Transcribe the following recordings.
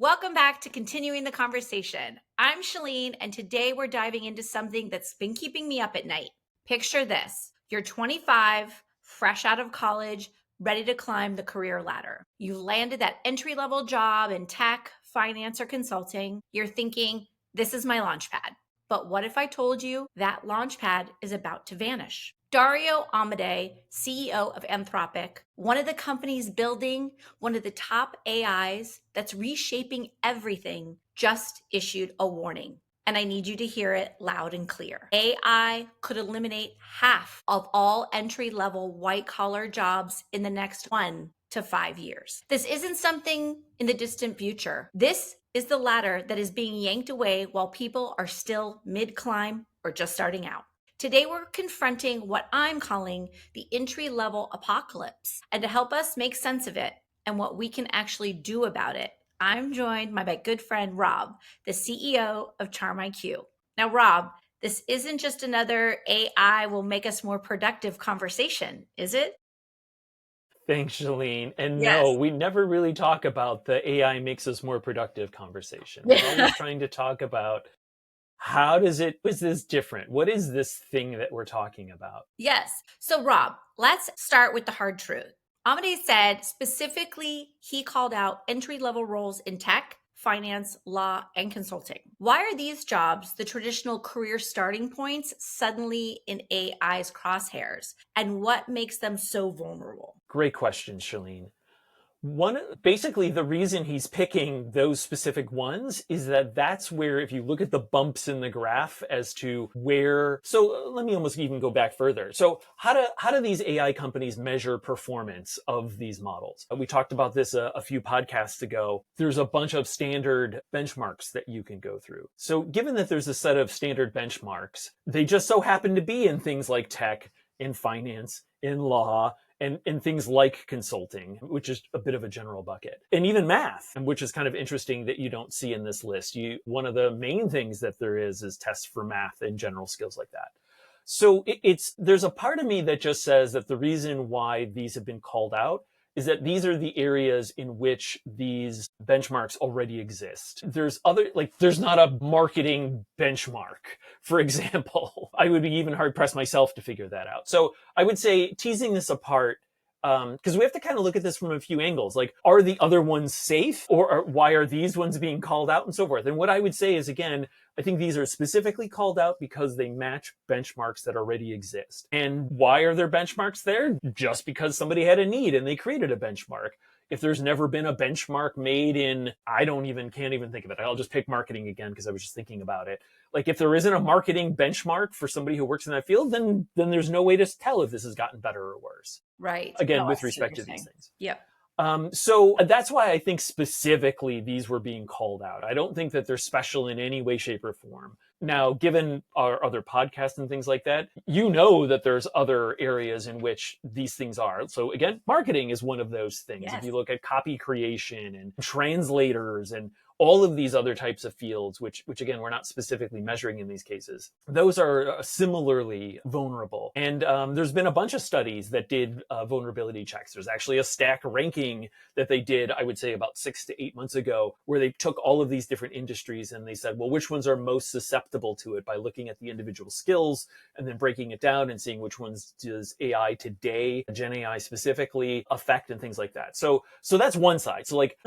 Welcome back to Continuing the Conversation. I'm Chelene, and today we're diving into something that's been keeping me up at night. Picture this. You're 25, fresh out of college, ready to climb the career ladder. You landed that entry-level job in tech, finance, or consulting. You're thinking, this is my launch pad. But what if I told you that launch pad is about to vanish? Dario Amodei, CEO of Anthropic, one of the companies building one of the top AIs that's reshaping everything, just issued a warning. And I need you to hear it loud and clear. AI could eliminate half of all entry-level white-collar jobs in the next 1 to 5 years. This isn't something in the distant future. This is the ladder that is being yanked away while people are still mid-climb or just starting out. Today, we're confronting what I'm calling the entry-level apocalypse. And to help us make sense of it and what we can actually do about it, I'm joined by my good friend, Rob, the CEO of CharmIQ. Now, Rob, this isn't just another AI will make us more productive conversation, is it? Thanks, Shalene. And no, Yes. we never really talk about the AI makes us more productive conversation. We're always trying to talk about is this different? What is this thing that we're talking about? Yes. So, Rob, let's start with the hard truth. Amodei said specifically he called out entry-level roles in tech, finance, law, and consulting. Why are these jobs, the traditional career starting points, suddenly in AI's crosshairs? And what makes them so vulnerable? Great question, Shalene. Basically, the reason he's picking those specific ones is that that's where, if you look at the bumps in the graph as to where, so let me almost even go back further. So how do these AI companies measure performance of these models? We talked about this a few podcasts ago. There's a bunch of standard benchmarks that you can go through. So given that there's a set of standard benchmarks, they just so happen to be in things like tech, in finance, in law, and things like consulting, which is a bit of a general bucket, and even math, which is kind of interesting that you don't see in this list. One of the main things that there is tests for math and general skills like that. So there's a part of me that just says that the reason why these have been called out is that these are the areas in which these benchmarks already exist. There's not a marketing benchmark, for example. I would be even hard pressed myself to figure that out. So I would say teasing this apart, because we have to kind of look at this from a few angles. Like, are the other ones safe, or why are these ones being called out, and so forth? And what I would say is, again, I think these are specifically called out because they match benchmarks that already exist. And why are there benchmarks there? Just because somebody had a need and they created a benchmark. If there's never been a benchmark made in, can't even think of it. I'll just pick marketing again because I was just thinking about it. Like, if there isn't a marketing benchmark for somebody who works in that field, then there's no way to tell if this has gotten better or worse. Right. Again, with respect to these things. Yep. So that's why I think specifically these were being called out. I don't think that they're special in any way, shape, or form. Now, given our other podcasts and things like that, you know that there's other areas in which these things are. So again, marketing is one of those things. Yes. If you look at copy creation and translators and all of these other types of fields, which again, we're not specifically measuring in these cases, those are similarly vulnerable. And there's been a bunch of studies that did vulnerability checks. There's actually a stack ranking that they did, I would say about 6 to 8 months ago, where they took all of these different industries and they said, well, which ones are most susceptible to it, by looking at the individual skills and then breaking it down and seeing which ones does AI today, Gen AI specifically, affect, and things like that. So that's one side. So like,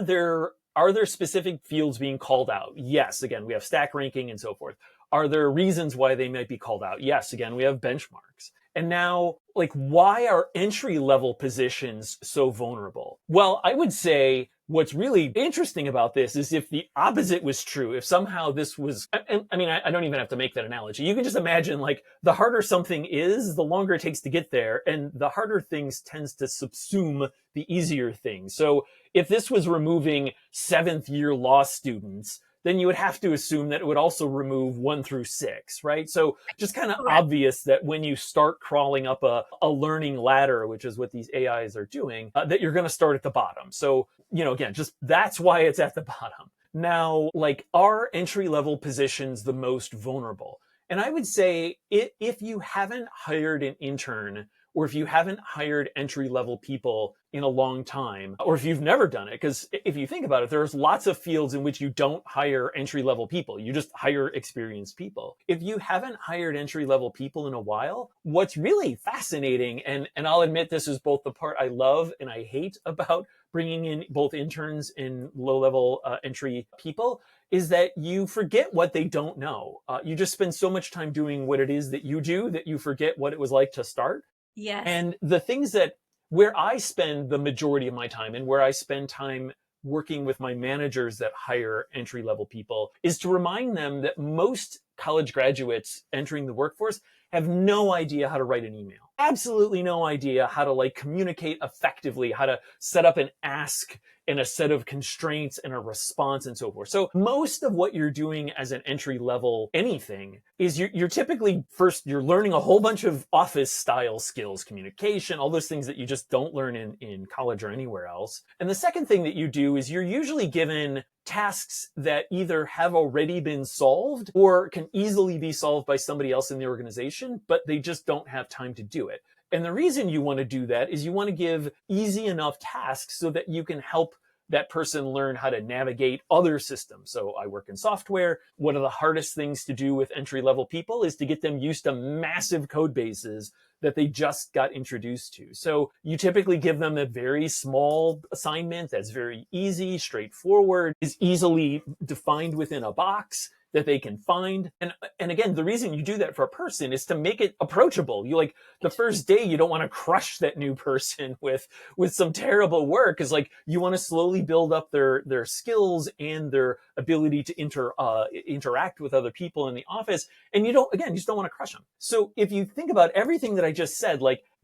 are there specific fields being called out? Yes. Again, we have stack ranking and so forth. Are there reasons why they might be called out? Yes. Again, we have benchmarks. And now, like, why are entry-level positions so vulnerable? Well, I would say what's really interesting about this is if the opposite was true, if somehow this was, I don't even have to make that analogy. You can just imagine, like, the harder something is, the longer it takes to get there, and the harder things tends to subsume the easier things. So if this was removing 7th year law students, then you would have to assume that it would also remove 1 through 6, right? So just kind of obvious that when you start crawling up a learning ladder, which is what these AIs are doing, that you're going to start at the bottom. So, again, just that's why it's at the bottom. Now, like, are entry-level positions the most vulnerable? And I would say if you haven't hired an intern or if you haven't hired entry-level people in a long time, or if you've never done it, because if you think about it, there's lots of fields in which you don't hire entry-level people. You just hire experienced people. If you haven't hired entry-level people in a while, what's really fascinating, and I'll admit this is both the part I love and I hate about bringing in both interns and low-level entry people, is that you forget what they don't know. You just spend so much time doing what it is that you do that you forget what it was like to start. Yes. And the things that where I spend the majority of my time and where I spend time working with my managers that hire entry level people is to remind them that most college graduates entering the workforce have no idea how to write an email. Absolutely no idea how to communicate effectively, how to set up an ask and a set of constraints and a response and so forth. So most of what you're doing as an entry level anything is you're typically first, you're learning a whole bunch of office style skills, communication, all those things that you just don't learn in college or anywhere else. And the second thing that you do is you're usually given tasks that either have already been solved or can easily be solved by somebody else in the organization, but they just don't have time to do it. And the reason you want to do that is you want to give easy enough tasks so that you can help that person learn how to navigate other systems. So I work in software. One of the hardest things to do with entry-level people is to get them used to massive code bases that they just got introduced to. So you typically give them a very small assignment that's very easy, straightforward, is easily defined within a box that they can find. And again, the reason you do that for a person is to make it approachable. You the first day, you don't want to crush that new person with some terrible work, because you want to slowly build up their skills and their ability to interact with other people in the office. And you just don't want to crush them. So if you think about everything that I just said,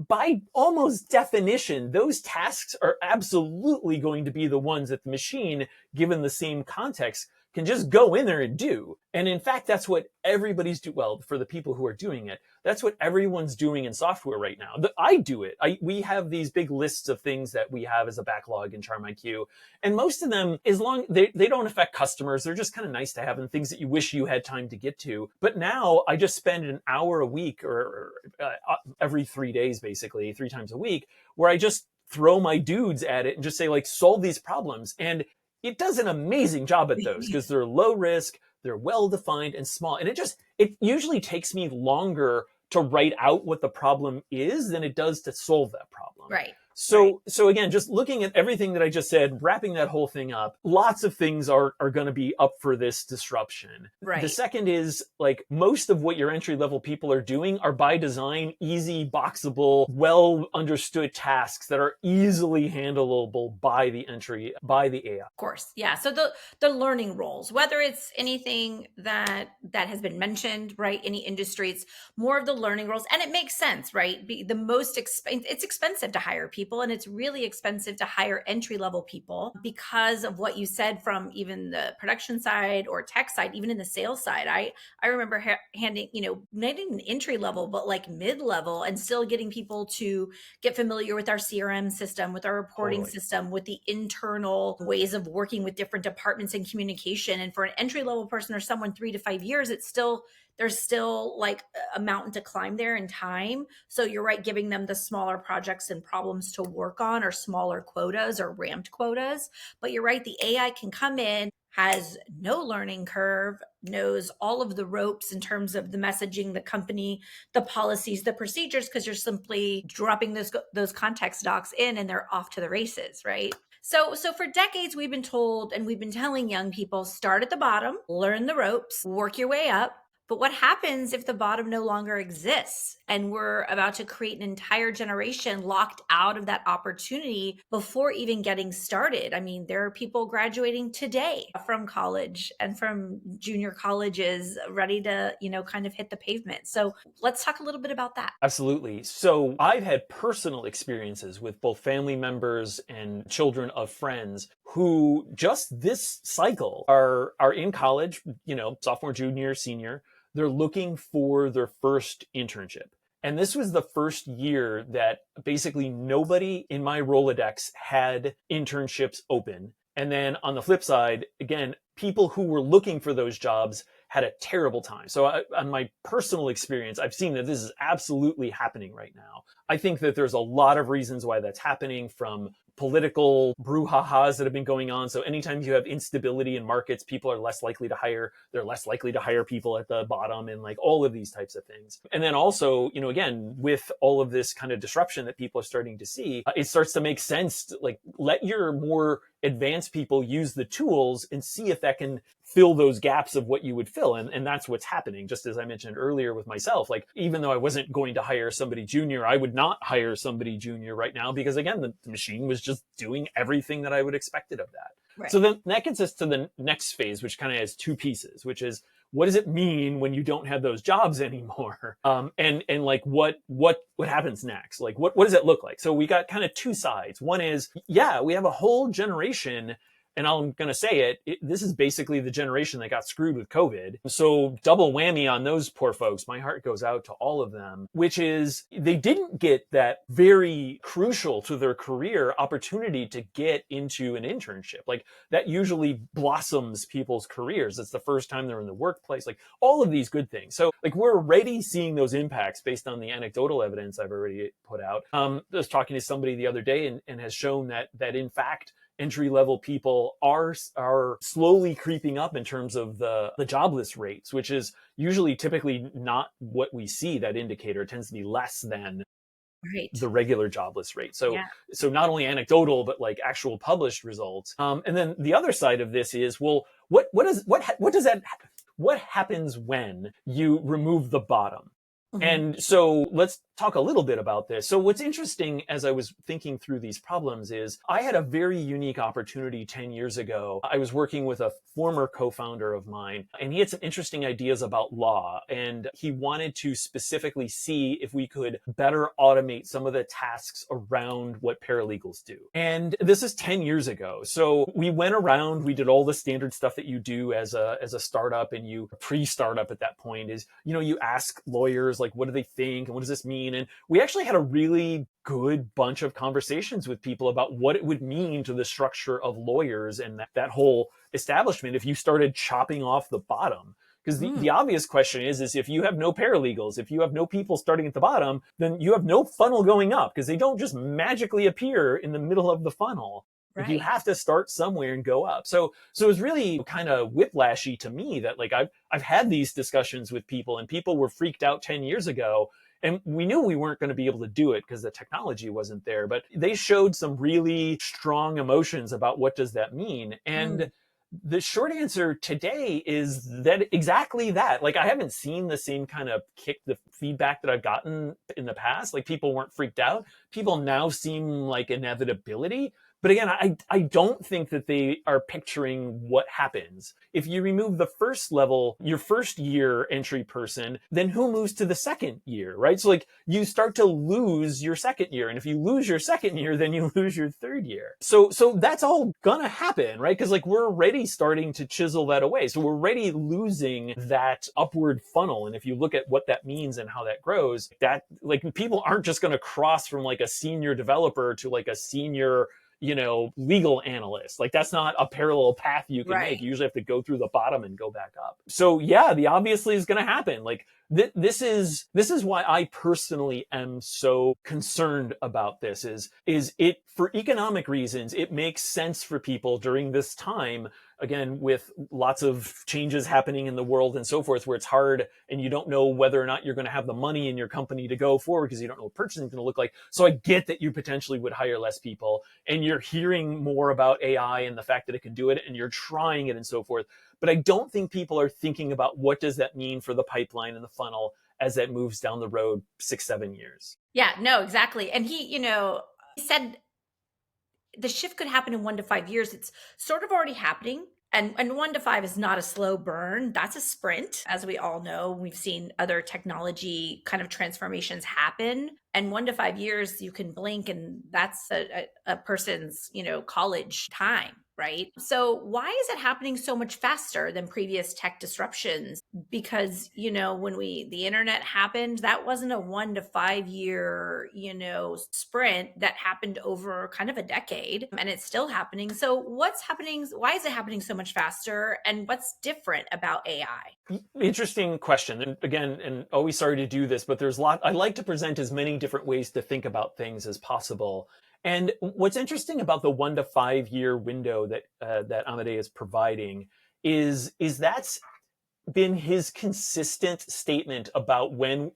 by almost definition, those tasks are absolutely going to be the ones that the machine, given the same context, can just go in there and do. And in fact, that's what everybody's well, for the people who are doing it, that's what everyone's doing in software right now. I do it. We have these big lists of things that we have as a backlog in CharmIQ. And most of them, as long they don't affect customers, they're just kind of nice to have and things that you wish you had time to get to. But now I just spend an hour a week or every 3 days, basically 3 times a week, where I just throw my dudes at it and just say solve these problems. And it does an amazing job at those because they're low risk, they're well defined and small. And it usually takes me longer to write out what the problem is than it does to solve that problem. Right. So again, just looking at everything that I just said, wrapping that whole thing up, lots of things are going to be up for this disruption. Right. The second is most of what your entry level people are doing are by design, easy, boxable, well understood tasks that are easily handleable by the AI. Of course. Yeah. So the learning roles, whether it's anything that has been mentioned, right? Any industry, it's more of the learning roles. And it makes sense, right? It's expensive to hire people, and it's really expensive to hire entry-level people because of what you said from even the production side or tech side, even in the sales side. I remember handing, not even entry level, but mid-level, and still getting people to get familiar with our CRM system, with our reporting system, with the internal ways of working with different departments and communication. And for an entry-level person or someone 3 to 5 years, there's still a mountain to climb there in time. So you're right, giving them the smaller projects and problems to work on, or smaller quotas or ramped quotas. But you're right, the AI can come in, has no learning curve, knows all of the ropes in terms of the messaging, the company, the policies, the procedures, because you're simply dropping those context docs in and they're off to the races, right? So for decades, we've been told, and we've been telling young people, start at the bottom, learn the ropes, work your way up. But what happens if the bottom no longer exists and we're about to create an entire generation locked out of that opportunity before even getting started? I mean, there are people graduating today from college and from junior colleges ready to, kind of hit the pavement. So let's talk a little bit about that. Absolutely. So I've had personal experiences with both family members and children of friends who just this cycle are in college, sophomore, junior, senior. They're looking for their first internship. And this was the first year that basically nobody in my Rolodex had internships open. And then on the flip side, again, people who were looking for those jobs had a terrible time. So on my personal experience, I've seen that this is absolutely happening right now. I think that there's a lot of reasons why that's happening, from political brouhahas that have been going on. So anytime you have instability in markets, people are less likely to hire, they're less likely to hire people at the bottom, and like all of these types of things. And then also, again, with all of this kind of disruption that people are starting to see, it starts to make sense to like let your more advanced people use the tools and see if that can fill those gaps of what you would fill. And that's what's happening. Just as I mentioned earlier with myself, like even though I wasn't going to hire somebody junior, I would not hire somebody junior right now because again, the machine was just doing everything that I would expect it of that. Right. So then that gets us to the next phase, which kind of has two pieces, which is what does it mean when you don't have those jobs anymore? And like what happens next? Like what does it look like? So we got kind of two sides. One is, yeah, we have a whole generation, and I'm going to say this is basically the generation that got screwed with COVID. So double whammy on those poor folks. My heart goes out to all of them, which is they didn't get that very crucial to their career opportunity to get into an internship. Like that usually blossoms people's careers. It's the first time they're in the workplace, like all of these good things. So like we're already seeing those impacts based on the anecdotal evidence I've already put out. I was talking to somebody the other day and has shown that in fact, entry-level people are slowly creeping up in terms of the jobless rates, which is usually typically not what we see. That indicator tends to be less than the regular jobless rate. So not only anecdotal, but like actual published results. And then the other side of this is, well, what happens when you remove the bottom? Mm-hmm. And so let's talk a little bit about this. So what's interesting as I was thinking through these problems is I had a very unique opportunity 10 years ago. I was working with a former co-founder of mine, and he had some interesting ideas about law. And he wanted to specifically see if we could better automate some of the tasks around what paralegals do. And this is 10 years ago. So we went around, we did all the standard stuff that you do as a startup, and you pre-startup at that point is, you ask lawyers, like, what do they think? And what does this mean? And we actually had a really good bunch of conversations with people about what it would mean to the structure of lawyers and that whole establishment if you started chopping off the bottom. Because the obvious question is if you have no paralegals, if you have no people starting at the bottom, then you have no funnel going up, because they don't just magically appear in the middle of the funnel. Right. Like you have to start somewhere and go up. So it was really kind of whiplashy to me that like I've had these discussions with people, and people were freaked out 10 years ago. And we knew we weren't going to be able to do it because the technology wasn't there, but they showed some really strong emotions about what does that mean. And the short answer today is that exactly that. Like I haven't seen the same kind of the feedback that I've gotten in the past. Like people weren't freaked out. People now seem like inevitability. But again, I don't think that they are picturing what happens. If you remove the first level, your first year entry person, then who moves to the second year, right? So like you start to lose your second year. And if you lose your second year, then you lose your third year. So that's all gonna happen, right? Because like we're already starting to chisel that away. So we're already losing that upward funnel. And if you look at what that means and how that grows, that like people aren't just gonna cross from like a senior developer to like a senior legal analyst. Like that's not a parallel path you can make. You usually have to go through the bottom and go back up. So yeah, the obviously is going to happen. Like this is why I personally am so concerned about this is it for economic reasons. It makes sense for people during this time, again, with lots of changes happening in the world and so forth, where it's hard and you don't know whether or not you're going to have the money in your company to go forward because you don't know what purchasing is going to look like. So I get that you potentially would hire less people, and you're hearing more about AI and the fact that it can do it, and you're trying it and so forth. But I don't think people are thinking about what does that mean for the pipeline and the funnel as that moves down the road 6-7 years. Yeah, no, exactly. And he said the shift could happen in 1 to 5 years. It's sort of already happening. And 1 to 5 is not a slow burn. That's a sprint. As we all know, we've seen other technology kind of transformations happen. And 1 to 5 years, you can blink, and that's a person's, college time. right? So why is it happening so much faster than previous tech disruptions? Because, when the internet happened, that wasn't a 1 to 5 year, sprint that happened over kind of a decade, and it's still happening. So what's happening? Why is it happening so much faster? And what's different about AI? Interesting question. And again, and always sorry to do this, but there's a lot. I like to present as many different ways to think about things as possible. And what's interesting about the 1 to 5 year window that Amodei is providing is that's been his consistent statement about when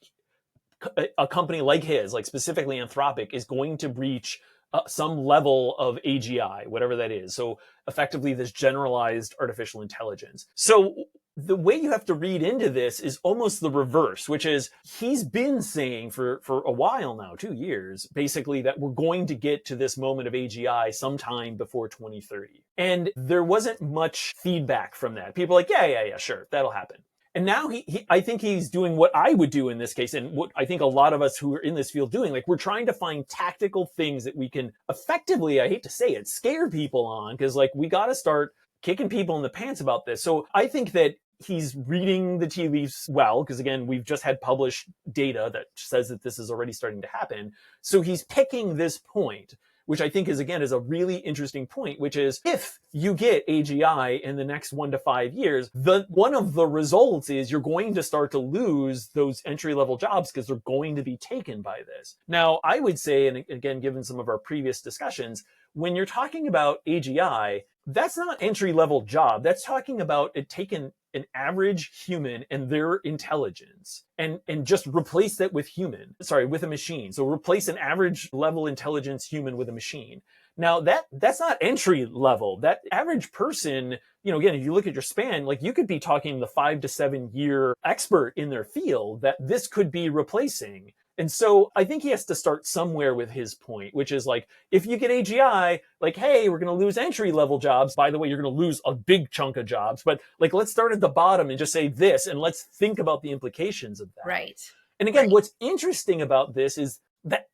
a company like his, like specifically Anthropic, is going to reach some level of AGI, whatever that is. So effectively, this generalized artificial intelligence. So the way you have to read into this is almost the reverse, which is he's been saying for a while now, 2 years, basically that we're going to get to this moment of AGI sometime before 2030. And there wasn't much feedback from that. People are like, yeah, sure, that'll happen. And now I think he's doing what I would do in this case, and what I think a lot of us who are in this field doing. Like, we're trying to find tactical things that we can effectively, I hate to say it, scare people on, because like we got to start kicking people in the pants about this. So I think that he's reading the tea leaves well, because again, we've just had published data that says that this is already starting to happen. So he's picking this point, which I think is a really interesting point, which is if you get AGI in the next 1 to 5 years, one of the results is you're going to start to lose those entry-level jobs because they're going to be taken by this. Now, I would say, and again, given some of our previous discussions, when you're talking about AGI, that's not entry-level job. That's talking about it taking an average human and their intelligence and just replace that with with a machine. So replace an average level intelligence human with a machine. Now that's not entry level. That average person, again, if you look at your span, like you could be talking the 5 to 7 year expert in their field that this could be replacing. And so I think he has to start somewhere with his point, which is like, if you get AGI, like, hey, we're going to lose entry level jobs. By the way, you're going to lose a big chunk of jobs, but like, let's start at the bottom and just say this, and let's think about the implications of that. Right. And again, what's interesting about this is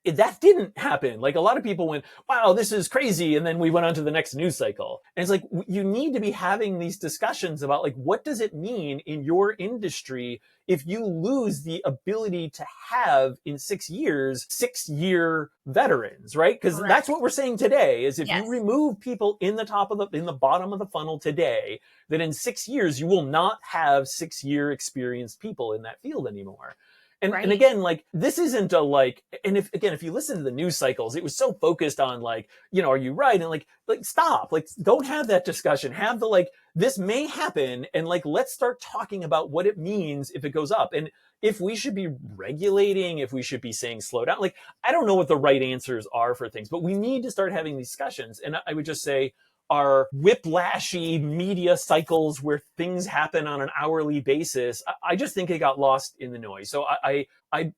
that didn't happen. Like, a lot of people went, wow, this is crazy. And then we went on to the next news cycle. And it's like, you need to be having these discussions about like, what does it mean in your industry if you lose the ability to have in 6 years, 6 year veterans, right? Because that's what we're saying today is if you remove people in the bottom of the funnel today, that in 6 years, you will not have 6 year experienced people in that field anymore. And again, like, this isn't and if you listen to the news cycles, it was so focused on like, are you right? And like stop, like, don't have that discussion. Have the, like, this may happen. And like, let's start talking about what it means if it goes up. And if we should be regulating, if we should be saying slow down, like, I don't know what the right answers are for things, but we need to start having these discussions. And I would just say, our whiplashy media cycles where things happen on an hourly basis, I just think it got lost in the noise. So I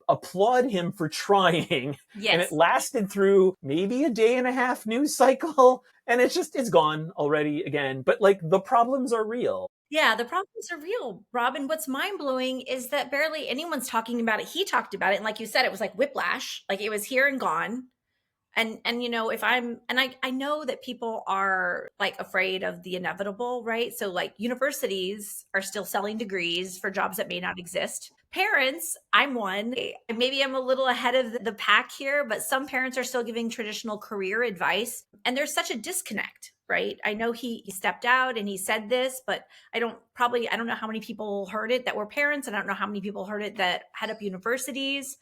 applaud him for trying. And it lasted through maybe a day and a half news cycle. And it's gone already again. But like, the problems are real. Yeah, the problems are real, Rob. And what's mind blowing is that barely anyone's talking about it. He talked about it. And like you said, it was like whiplash, like it was here and gone. And if I know that people are like afraid of the inevitable, right? So like universities are still selling degrees for jobs that may not exist. Parents, I'm one. Maybe I'm a little ahead of the pack here, but some parents are still giving traditional career advice. And there's such a disconnect, right? I know he stepped out and he said this, but I don't know how many people heard it that were parents. And I don't know how many people heard it that head up universities.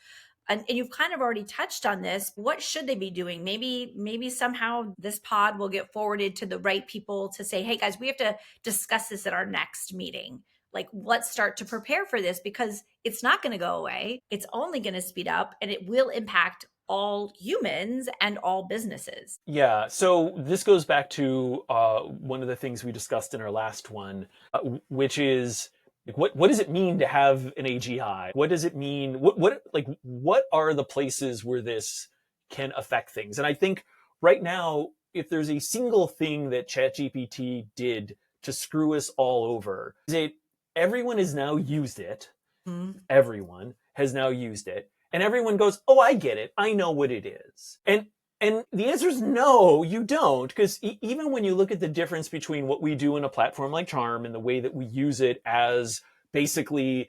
And you've kind of already touched on this. What should they be doing? Maybe somehow this pod will get forwarded to the right people to say, hey guys, we have to discuss this at our next meeting. Like, let's start to prepare for this because it's not going to go away. It's only going to speed up, and it will impact all humans and all businesses. Yeah. So this goes back to one of the things we discussed in our last one, which is, like, what does it mean to have an AGI? What does it mean? What are the places where this can affect things? And I think right now, if there's a single thing that ChatGPT did to screw us all over, is everyone has now used it. Mm-hmm. Everyone has now used it. And everyone goes, oh, I get it. I know what it is. And And the answer is no, you don't. Because even when you look at the difference between what we do in a platform like Charm and the way that we use it as basically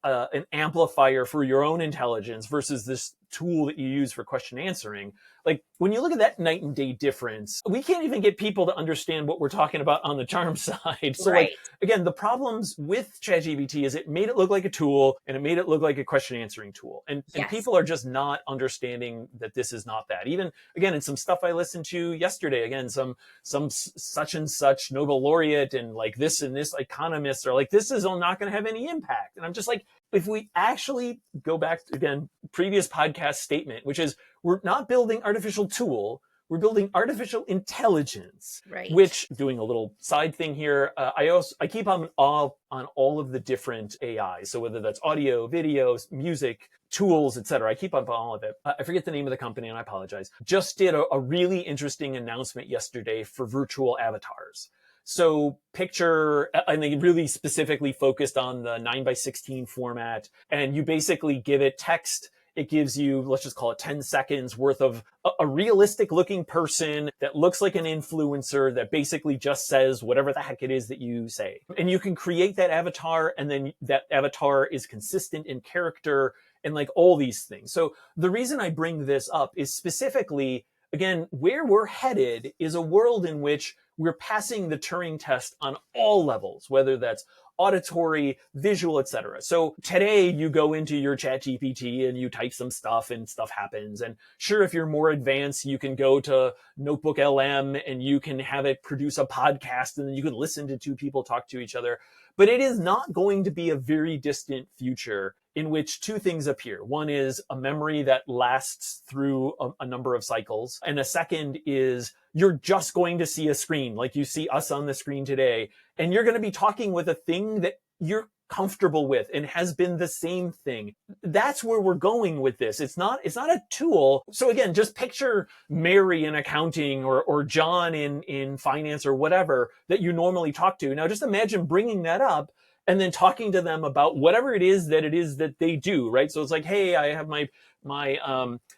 an amplifier for your own intelligence versus this tool that you use for question answering, like when you look at that night and day difference, we can't even get people to understand what we're talking about on the Charm side. So Right. like, again, the problems with ChatGPT is it made it look like a tool and it made it look like a question answering tool. And Yes. people are just not understanding that this is not that. Even again, in some stuff I listened to yesterday, again, some such and such Nobel laureate and like this and this economists are like, this is not going to have any impact. And I'm just like, if we actually go back to, again, previous podcast statement, which is we're not building artificial tool, we're building artificial intelligence, Right. which, doing a little side thing here, I keep on all of the different AIs. So whether that's audio, videos, music, tools, etc. I keep on all of it. I forget the name of the company and I apologize. Just did a really interesting announcement yesterday for virtual avatars. So picture, and they really specifically focused on the 9:16 format, and you basically give it text. It gives you, let's just call it 10 seconds worth of a realistic looking person that looks like an influencer that basically just says whatever the heck it is that you say. And you can create that avatar, and then that avatar is consistent in character and like all these things. So the reason I bring this up is specifically, again, where we're headed is a world in which we're passing the Turing test on all levels, whether that's auditory, visual, etc. So today you go into your ChatGPT and you type some stuff and stuff happens. And sure, if you're more advanced, you can go to Notebook LM and you can have it produce a podcast and then you can listen to two people talk to each other. But it is not going to be a very distant future in which two things appear. One is a memory that lasts through a number of cycles. And a second is you're just going to see a screen like you see us on the screen today. And you're going to be talking with a thing that you're comfortable with and has been the same thing. That's where we're going with this. It's not a tool. So again, just picture Mary in accounting or John in finance or whatever that you normally talk to. Now just imagine bringing that up and then talking to them about whatever it is that they do, right? So it's like, hey, I have my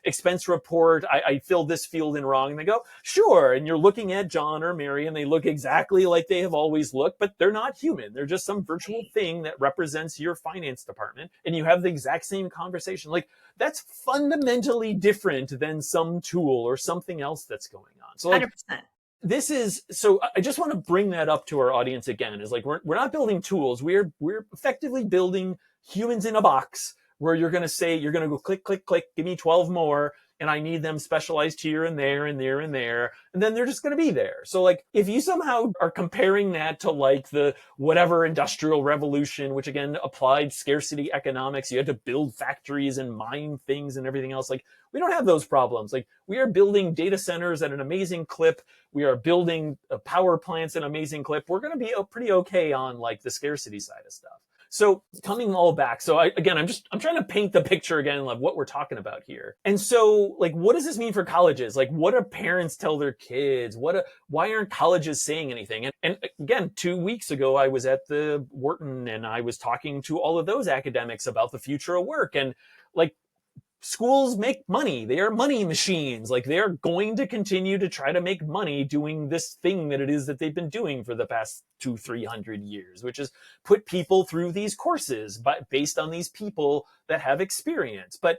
expense report. I filled this field in wrong. And they go, sure. And you're looking at John or Mary and they look exactly like they have always looked, but they're not human. They're just some virtual thing that represents your finance department. And you have the exact same conversation. Like that's fundamentally different than some tool or something else that's going on. So like, 100%. So I just want to bring that up to our audience again, is like, we're not building tools. We're effectively building humans in a box where you're going to go click, click, click, give me 12 more. And I need them specialized here and there and there and there. And then they're just going to be there. So like, if you somehow are comparing that to like the whatever industrial revolution, which again applied scarcity economics, you had to build factories and mine things and everything else. Like we don't have those problems. Like we are building data centers at an amazing clip. We are building power plants at an amazing clip. We're going to be pretty okay on like the scarcity side of stuff. So coming all back. So I'm trying to paint the picture again of what we're talking about here. And so like, what does this mean for colleges? Like what do parents tell their kids? Why aren't colleges saying anything? And again, 2 weeks ago, I was at the Wharton and I was talking to all of those academics about the future of work. And like, schools make money. They are money machines. Like they're going to continue to try to make money doing this thing that it is that they've been doing for the past 200-300 years, which is put people through these courses based on these people that have experience. But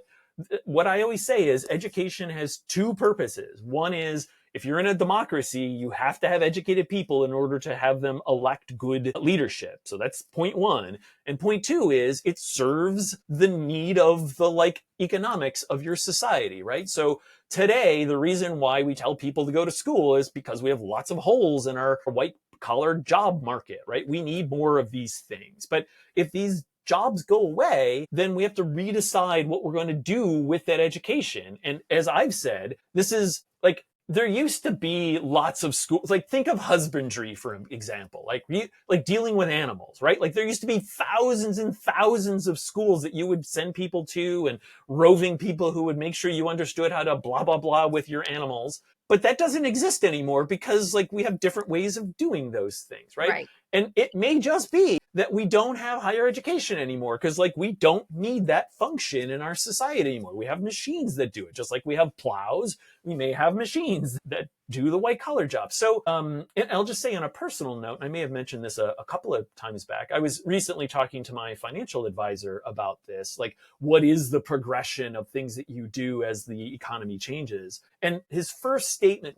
what I always say is education has two purposes. One is, if you're in a democracy, you have to have educated people in order to have them elect good leadership. So that's point one. And point two is it serves the need of the like economics of your society, right? So today, the reason why we tell people to go to school is because we have lots of holes in our white collar job market, right? We need more of these things. But if these jobs go away, then we have to redecide what we're going to do with that education. And as I've said, this is like, there used to be lots of schools, like think of husbandry, for example, like dealing with animals, right? Like there used to be thousands and thousands of schools that you would send people to and roving people who would make sure you understood how to blah, blah, blah with your animals. But that doesn't exist anymore because like we have different ways of doing those things, right? And it may just be that we don't have higher education anymore because like we don't need that function in our society anymore. We have machines that do it. Just like we have plows, we may have machines that do the white collar job. So and I'll just say on a personal note, I may have mentioned this a couple of times back. I was recently talking to my financial advisor about this. Like, what is the progression of things that you do as the economy changes? And his first statement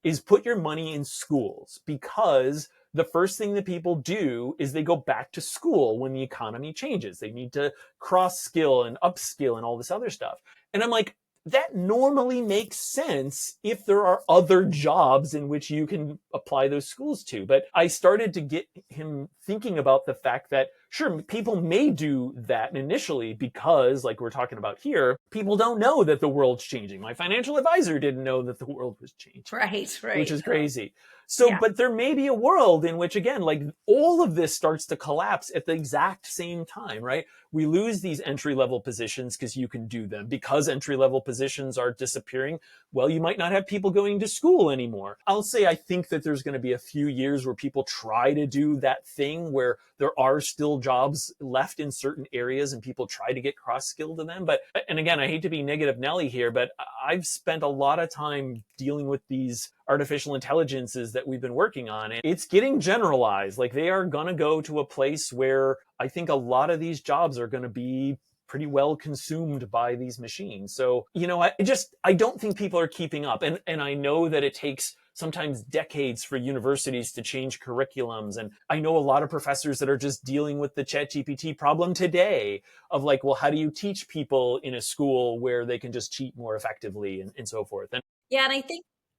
is put your money in schools, because the first thing that people do is they go back to school when the economy changes. They need to cross skill and upskill and all this other stuff. And I'm like, that normally makes sense if there are other jobs in which you can apply those schools to. But I started to get him thinking about the fact that, sure, people may do that initially because, like we're talking about here, people don't know that the world's changing. My financial advisor didn't know that the world was changing. Right. Which is crazy. So, yeah. But there may be a world in which, again, like all of this starts to collapse at the exact same time, right? We lose these entry-level positions because you can do them. Because entry-level positions are disappearing, well, you might not have people going to school anymore. I'll say I think that there's going to be a few years where people try to do that thing where there are still jobs left in certain areas and people try to get cross-skilled in them. But, and again, I hate to be negative Nelly here, but I've spent a lot of time dealing with these artificial intelligences that we've been working on. And it's getting generalized. Like they are going to go to a place where I think a lot of these jobs are going to be pretty well consumed by these machines. So, you know, I don't think people are keeping up. And I know that it takes sometimes decades for universities to change curriculums. And I know a lot of professors that are just dealing with the ChatGPT problem today of like, well, how do you teach people in a school where they can just cheat more effectively and so forth? And yeah, and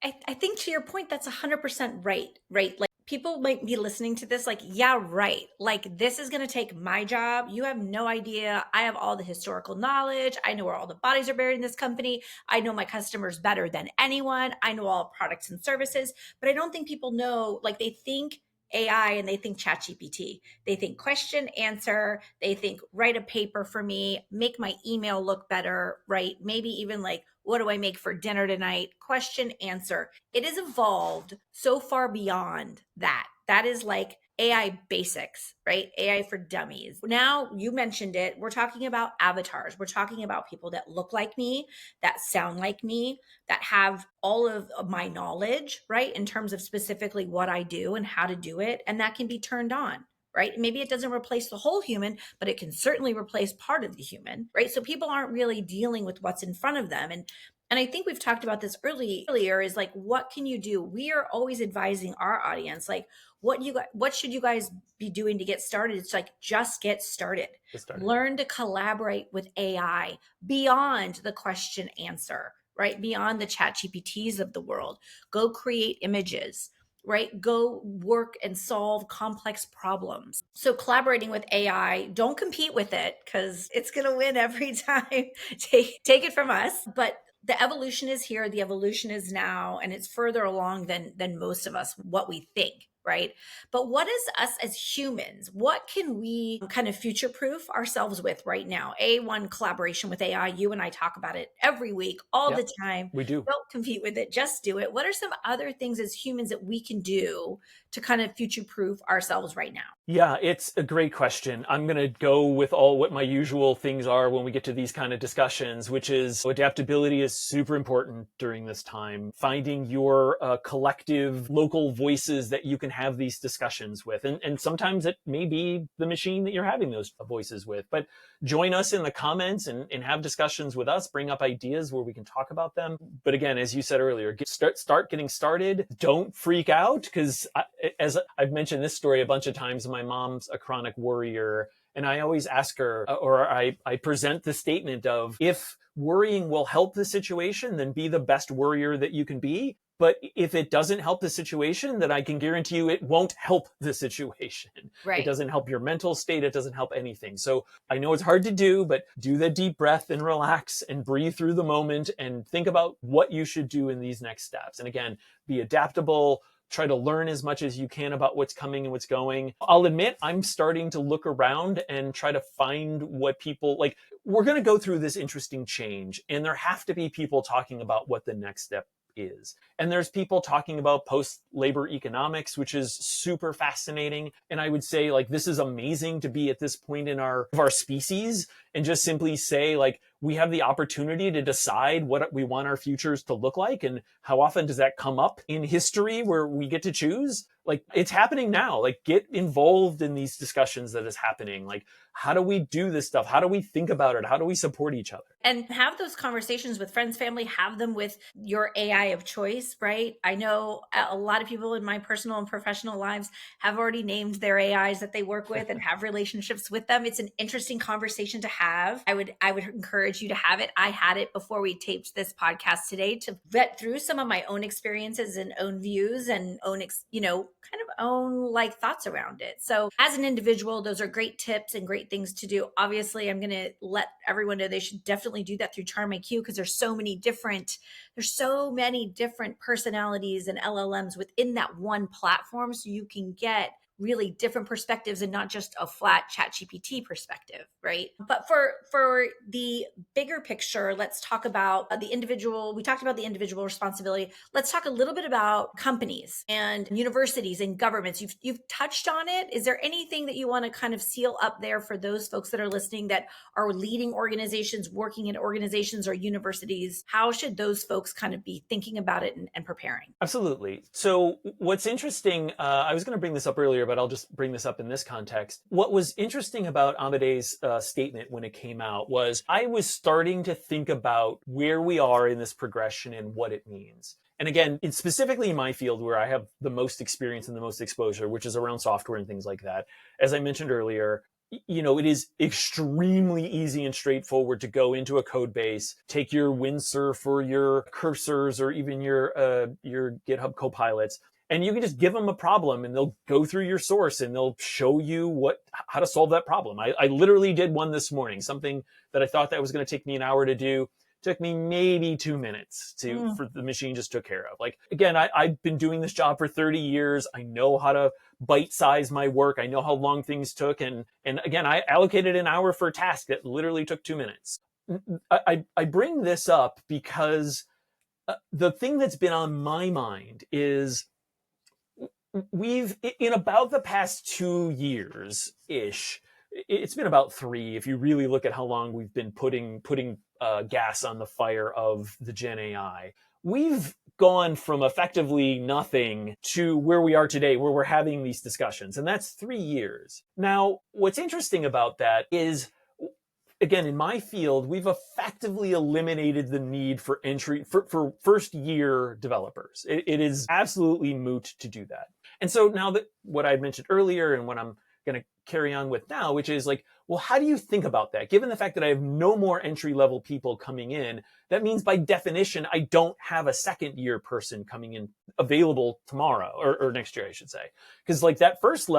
I think to your point, that's 100% right. Like people might be listening to this like, yeah, right. Like this is going to take my job. You have no idea. I have all the historical knowledge. I know where all the bodies are buried in this company. I know my customers better than anyone. I know all products and services, but I don't think people know, like they think AI and they think ChatGPT. They think question, answer. They think write a paper for me, make my email look better, right? Maybe even like, what do I make for dinner tonight? Question, answer. It has evolved so far beyond that. That is like AI basics, right? AI for dummies. Now you mentioned it. We're talking about avatars. We're talking about people that look like me, that sound like me, that have all of my knowledge, right? In terms of specifically what I do and how to do it. And that can be turned on. Right? Maybe it doesn't replace the whole human, but it can certainly replace part of the human, right? So people aren't really dealing with what's in front of them. And I think we've talked about this earlier is like, what can you do? We are always advising our audience, like what should you guys be doing to get started? It's like, just get started. Learn to collaborate with AI beyond the question answer, right? Beyond the chat GPTs of the world. Go create images, right? Go work and solve complex problems. So collaborating with AI, don't compete with it because it's going to win every time. Take it from us. But the evolution is here. The evolution is now, and it's further along than most of us, what we think. Right. But what is us as humans? What can we kind of future proof ourselves with right now? One, collaboration with AI. You and I talk about it every week, all the time. We do. Don't compete with it. Just do it. What are some other things as humans that we can do to kind of future proof ourselves right now? Yeah, it's a great question. I'm going to go with all what my usual things are when we get to these kind of discussions, which is adaptability is super important during this time. Finding your collective local voices that you can have these discussions with. And sometimes it may be the machine that you're having those voices with, but join us in the comments and have discussions with us, bring up ideas where we can talk about them. But again, as you said earlier, start getting started. Don't freak out because as I've mentioned this story a bunch of times, my mom's a chronic worrier. And I always ask her, or I present the statement of, if worrying will help the situation, then be the best worrier that you can be. But if it doesn't help the situation, then I can guarantee you it won't help the situation. Right. It doesn't help your mental state. It doesn't help anything. So I know it's hard to do, but do the deep breath and relax and breathe through the moment and think about what you should do in these next steps. And again, be adaptable. Try to learn as much as you can about what's coming and what's going. I'll admit, I'm starting to look around and try to find what people like. We're going to go through this interesting change, and there have to be people talking about what the next step is. And there's people talking about post-labor economics, which is super fascinating. And I would say, like, this is amazing to be at this point in our species and just simply say, like, we have the opportunity to decide what we want our futures to look like. And how often does that come up in history where we get to choose? Like, it's happening now. Like, get involved in these discussions that is happening. Like, how do we do this stuff? How do we think about it? How do we support each other? And have those conversations with friends, family, have them with your AI of choice, right? I know a lot of people in my personal and professional lives have already named their AIs that they work with and have relationships with them. It's an interesting conversation to have. I would encourage you to have it. I had it before we taped this podcast today to vet through some of my own experiences and own views and own, kind of own like thoughts around it. So as an individual, those are great tips and great things to do. Obviously, I'm going to let everyone know they should definitely do that through CharmIQ because there's so many different personalities and LLMs within that one platform. So you can get really different perspectives and not just a flat ChatGPT perspective, right? But for the bigger picture, let's talk about the individual. We talked about the individual responsibility. Let's talk a little bit about companies and universities and governments. You've touched on it. Is there anything that you want to kind of seal up there for those folks that are listening that are leading organizations, working in organizations or universities? How should those folks kind of be thinking about it and preparing? Absolutely. So what's interesting, I was going to bring this up earlier, but I'll just bring this up in this context. What was interesting about Amodei's statement when it came out was I was starting to think about where we are in this progression and what it means. And again, it's specifically in my field where I have the most experience and the most exposure, which is around software and things like that. As I mentioned earlier, it is extremely easy and straightforward to go into a code base, take your Windsurf or your cursors or even your GitHub Copilots, and you can just give them a problem and they'll go through your source and they'll show you how to solve that problem. I literally did one this morning, something that I thought that was going to take me an hour to do. Took me maybe 2 minutes for the machine just took care of. Like, again, I've been doing this job for 30 years. I know how to bite size my work. I know how long things took. And again, I allocated an hour for a task that literally took 2 minutes. I bring this up because the thing that's been on my mind is we've, in about the past 2 years-ish, it's been about 3 if you really look at how long we've been putting gas on the fire of the Gen AI. We've gone from effectively nothing to where we are today, where we're having these discussions, and that's 3 years. Now, what's interesting about that is, again, in my field, we've effectively eliminated the need for first year developers. It is absolutely moot to do that. And so now that what I mentioned earlier and what I'm going to carry on with now, which is like, well, how do you think about that? Given the fact that I have no more entry-level people coming in, that means by definition, I don't have a second year person coming in available tomorrow or next year, I should say. Because like that first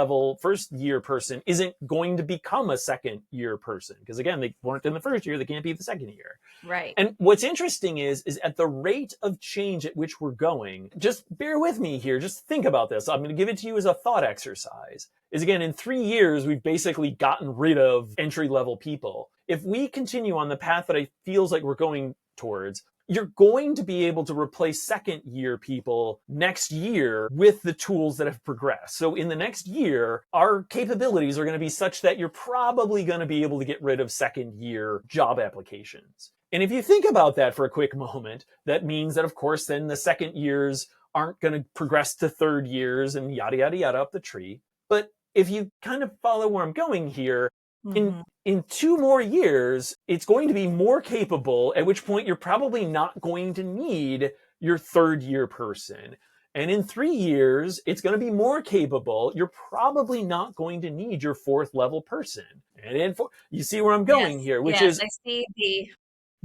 year person isn't going to become a second year person. Because again, they weren't in the first year, they can't be the second year. Right. And what's interesting is at the rate of change at which we're going, just bear with me here, just think about this. I'm going to give it to you as a thought exercise. Is again, in 3 years, we've basically gotten rid of entry-level people. If we continue on the path that it feels like we're going towards, you're going to be able to replace second-year people next year with the tools that have progressed. So in the next year, our capabilities are going to be such that you're probably going to be able to get rid of second-year job applications. And if you think about that for a quick moment, that means that, of course, then the second years aren't going to progress to third years and yada, yada, yada up the tree. But if you kind of follow where I'm going here, in 2 more years, it's going to be more capable, at which point you're probably not going to need your third year person. And in 3 years, it's going to be more capable. You're probably not going to need your 4th level person. And you see where I'm going here, which is I see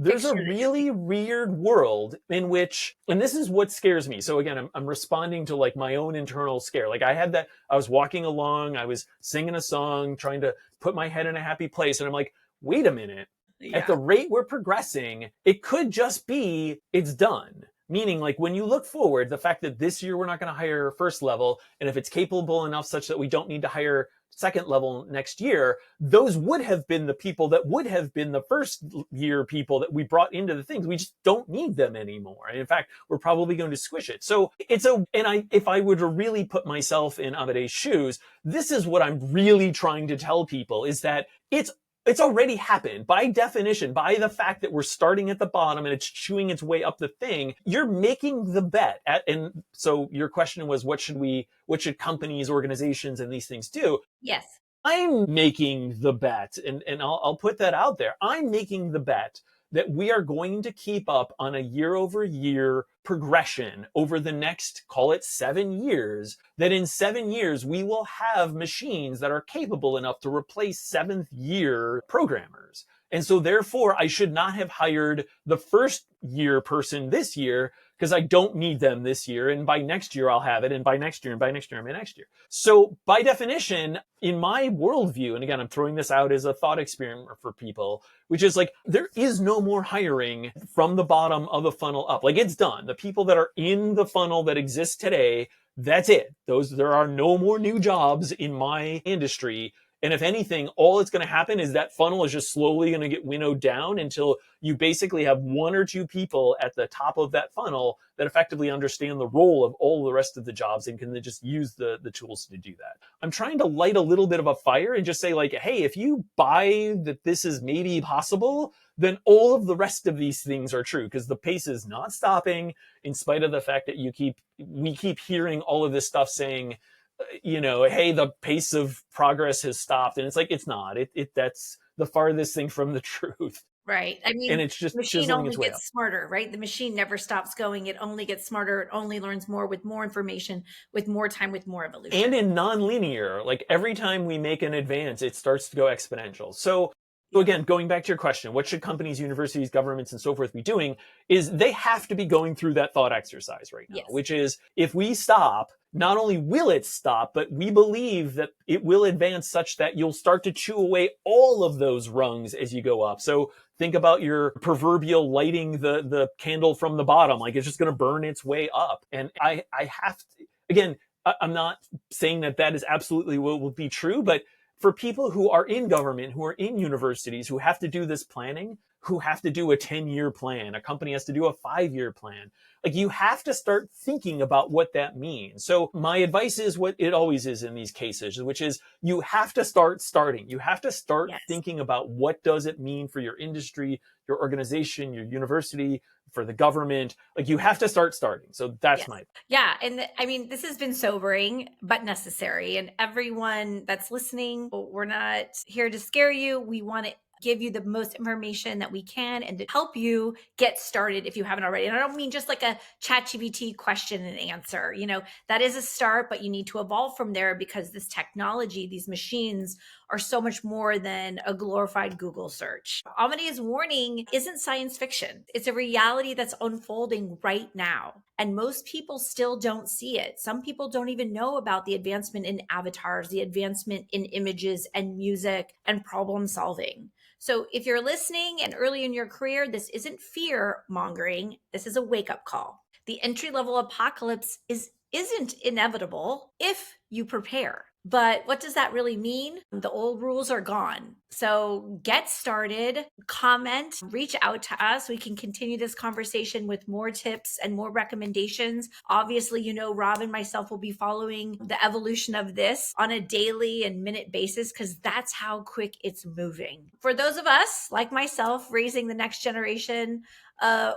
there's a really weird world in which, and this is what scares me. So again, I'm responding to like my own internal scare. Like I was walking along, I was singing a song, trying to put my head in a happy place. And I'm like, wait a minute, at the rate we're progressing, it could just be, it's done. Meaning like when you look forward, the fact that this year we're not going to hire first level, and if it's capable enough such that we don't need to hire second level next year, those would have been the people that would have been the first year people that we brought into the things. We just don't need them anymore. And in fact, we're probably going to squish it. So if I were to really put myself in Amodei's shoes, this is what I'm really trying to tell people, is that it's already happened by definition, by the fact that we're starting at the bottom and it's chewing its way up the thing. You're making the bet. And so your question was, what should companies, organizations, and these things do? Yes. I'm making the bet, and I'll put that out there. I'm making the bet that we are going to keep up on a year over year progression over the next, call it 7 years, that in 7 years, we will have machines that are capable enough to replace 7th year programmers. And so therefore, I should not have hired the first year person this year, because I don't need them this year. And by next year, I'll have it. And by next year, and by next year, and by next year. So by definition, in my worldview, and again, I'm throwing this out as a thought experiment for people, which is like, there is no more hiring from the bottom of the funnel up. Like, it's done. The people that are in the funnel that exist today, that's it. There are no more new jobs in my industry. And if anything, all that's going to happen is that funnel is just slowly going to get winnowed down until you basically have 1 or 2 people at the top of that funnel that effectively understand the role of all the rest of the jobs and can then just use the tools to do that. I'm trying to light a little bit of a fire and just say, like, hey, if you buy that this is maybe possible, then all of the rest of these things are true, because the pace is not stopping, in spite of the fact that we keep hearing all of this stuff saying, hey, the pace of progress has stopped. And it's like, it's not. That's the farthest thing from the truth. Right. I mean, And it's just the machine chiseling only its way gets up. smarter, right? The machine never stops going. It only gets smarter. It only learns more with more information, with more time, with more evolution. And in nonlinear, like every time we make an advance, it starts to go exponential. So again, going back to your question, what should companies, universities, governments, and so forth be doing, is they have to be going through that thought exercise right now, Yes. which is, if we stop, not only will it stop, but we believe that it will advance such that you'll start to chew away all of those rungs as you go up. So think about your proverbial lighting the candle from the bottom, like it's just going to burn its way up. And I have to, again, I'm not saying that is absolutely what will be true, but for people who are in government, who are in universities, who have to do this planning, who have to do a 10-year plan, a company has to do a 5-year plan. Like, you have to start thinking about what that means. So my advice is what it always is in these cases, which is you have to start starting. You have to start thinking about, what does it mean for your industry, your organization, your university, for the government. Like, you have to start starting. So that's my. Yeah. And I mean, this has been sobering, but necessary. And everyone that's listening, we're not here to scare you. We want to give you the most information that we can and to help you get started if you haven't already. And I don't mean just like a ChatGPT question and answer. That is a start, but you need to evolve from there, because this technology, these machines, are so much more than a glorified Google search. Amodei's warning isn't science fiction. It's a reality that's unfolding right now. And most people still don't see it. Some people don't even know about the advancement in avatars, the advancement in images and music and problem solving. So if you're listening and early in your career, this isn't fear mongering. This is a wake-up call. The entry-level apocalypse isn't inevitable if you prepare. But what does that really mean? The old rules are gone. So get started, comment, reach out to us. We can continue this conversation with more tips and more recommendations. Obviously, Rob and myself will be following the evolution of this on a daily and minute basis, because that's how quick it's moving. For those of us, like myself, raising the next generation,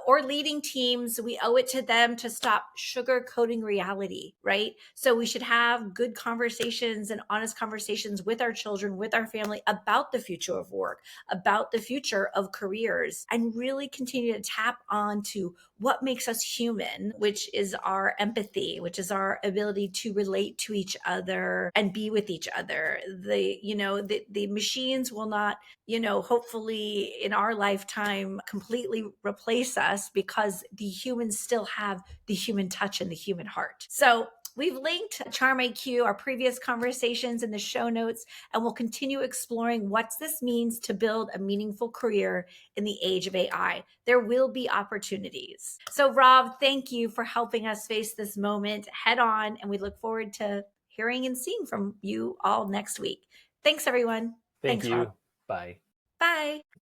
or leading teams, we owe it to them to stop sugarcoating reality, right? So we should have good conversations and honest conversations with our children, with our family, about the future of work, about the future of careers, and really continue to tap onto what makes us human, which is our empathy, which is our ability to relate to each other and be with each other. The machines will not, hopefully in our lifetime, completely replace us, because the humans still have the human touch and the human heart. So we've linked CharmIQ, our previous conversations, in the show notes, and we'll continue exploring what this means to build a meaningful career in the age of AI. There will be opportunities. So Rob, thank you for helping us face this moment head on, and we look forward to hearing and seeing from you all next week. Thanks, everyone. Thank Thanks, you. Rob. Bye. Bye.